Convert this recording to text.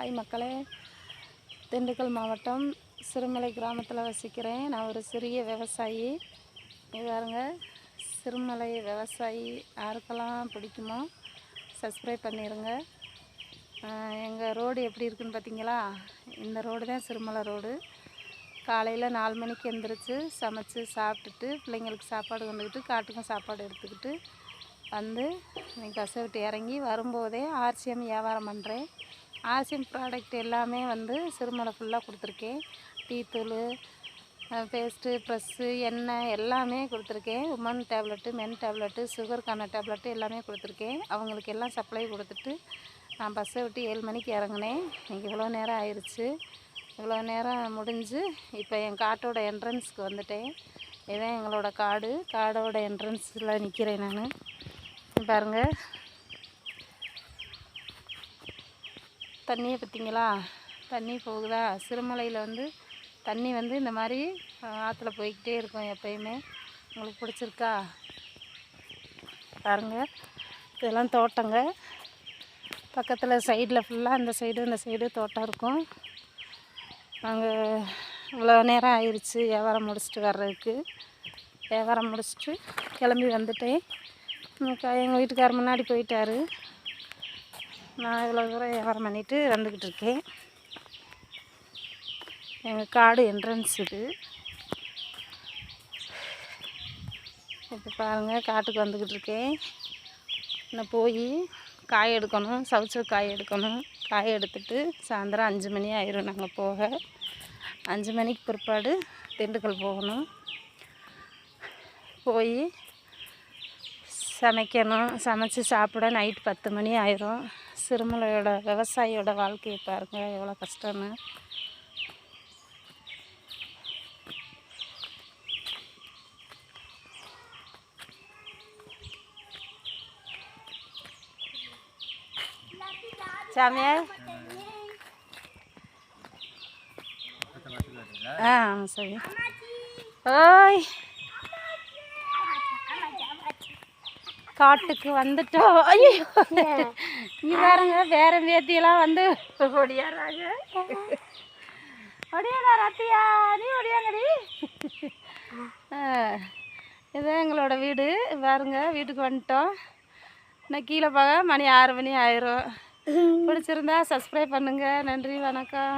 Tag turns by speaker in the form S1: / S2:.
S1: Hi மக்களே, திண்டுக்கல் மாவட்டம் சிறுமலை கிராமத்தில் வசிக்கிறேன். நான் ஒரு சிறிய விவசாயி. இது பாருங்க, சிறுமலை விவசாயி யாருக்கெல்லாம் பிடிக்குமோ சப்ஸ்கிரைப் பண்ணிடுங்க. எங்கள் ரோடு எப்படி இருக்குன்னு பார்த்தீங்களா? இந்த ரோடு தான் சிறுமலை ரோடு. காலையில் 4 மணிக்கு எழுந்திரிச்சு சமைச்சு சாப்பிட்டுட்டு பிள்ளைங்களுக்கு சாப்பாடு கொண்டுக்கிட்டு காட்டுக்கும் சாப்பாடு எடுத்துக்கிட்டு வந்து இன்னைக்கு பஸ்ஸை விட்டு இறங்கி வரும்போதே ஆர்சிஎம் வியாபாரம் பண்ணுறேன். ஆர்சிஎம் ப்ராடக்ட் எல்லாமே வந்து சிறுமலை ஃபுல்லாக கொடுத்துருக்கேன். டீ தூள், பேஸ்ட்டு, ப்ரெஸ்ஸு, எண்ணெய் எல்லாமே கொடுத்துருக்கேன். உமன் டேப்லெட்டு, மென் டேப்லெட்டு, சுகருக்கான டேப்லெட்டு எல்லாமே கொடுத்துருக்கேன். அவங்களுக்கு எல்லாம் சப்ளை கொடுத்துட்டு நான் பஸ்ஸை விட்டு 7 மணிக்கு இறங்கினேன். இன்றைக்கி இவ்வளோ நேரம் ஆயிடுச்சு. இவ்வளோ நேரம் முடிஞ்சு இப்போ என் காட்டோட என்ட்ரன்ஸுக்கு வந்துட்டேன். இதுதான் எங்களோட காடோட என்ட்ரன்ஸில் நிற்கிறேன் நான். பாருங்கள், தண்ணியை பார்த்தீங்களா? தண்ணி போகுதா? சிறுமலையில் வந்து தண்ணி வந்து இந்த மாதிரி ஆற்றுல போய்கிட்டே இருக்கும் எப்பயுமே. உங்களுக்கு பிடிச்சிருக்கா? பாருங்கள், இதெல்லாம் தோட்டங்க. பக்கத்தில் சைடில் ஃபுல்லாக இந்த சைடு தோட்டம் இருக்கும். நாங்கள் இவ்வளோ நேரம் ஆயிடுச்சு வியாபாரம் முடிச்சுட்டு வர்றதுக்கு. வியாபாரம் முடிச்சுட்டு கிளம்பி வந்துட்டேன். எங்கள் வீட்டுக்காரர் முன்னாடி போயிட்டார். நான் இவ்வளோ தூரம் வியாபாரம் பண்ணிவிட்டு வந்துக்கிட்டு இருக்கேன். எங்கள் காடு என்ட்ரன்ஸ் இது. இப்போ பாருங்கள், காட்டுக்கு வந்துக்கிட்டு இருக்கேன். நான் போய் காய் எடுக்கணும், சவுச்ச காய் எடுக்கணும். காய் எடுத்துகிட்டு சாயந்தரம் 5 மணி ஆயிரும் நாங்கள் போக. 5 மணிக்கு பிற்பாடு திண்டுக்கல் போகணும். போய் சமைக்கணும். சமைச்சு சாப்பிட நைட் 10 மணி ஆயிரும். சிறுமலையோட விவசாயியோட வாழ்க்கையை பாருங்கள் எவ்வளோ கஷ்டம்னு. சாமியா சரி. ஓய், காட்டுக்கு வந்துட்டோம். ஐயோ, இங்கே பாருங்க, வேற பேத்தியெல்லாம் வந்து ஒடியாடுறாங்க. ஒடியாடா ரத்தியா, நீ ஒடியாங்கடி. இதுதான் எங்களோட வீடு. பாருங்க, வீட்டுக்கு வந்துட்டோம். இன்னும் கீழே போக மணி 6 மணி ஆயிரும். பிடிச்சிருந்தா சப்ஸ்கிரைப் பண்ணுங்கள். நன்றி, வணக்கம்.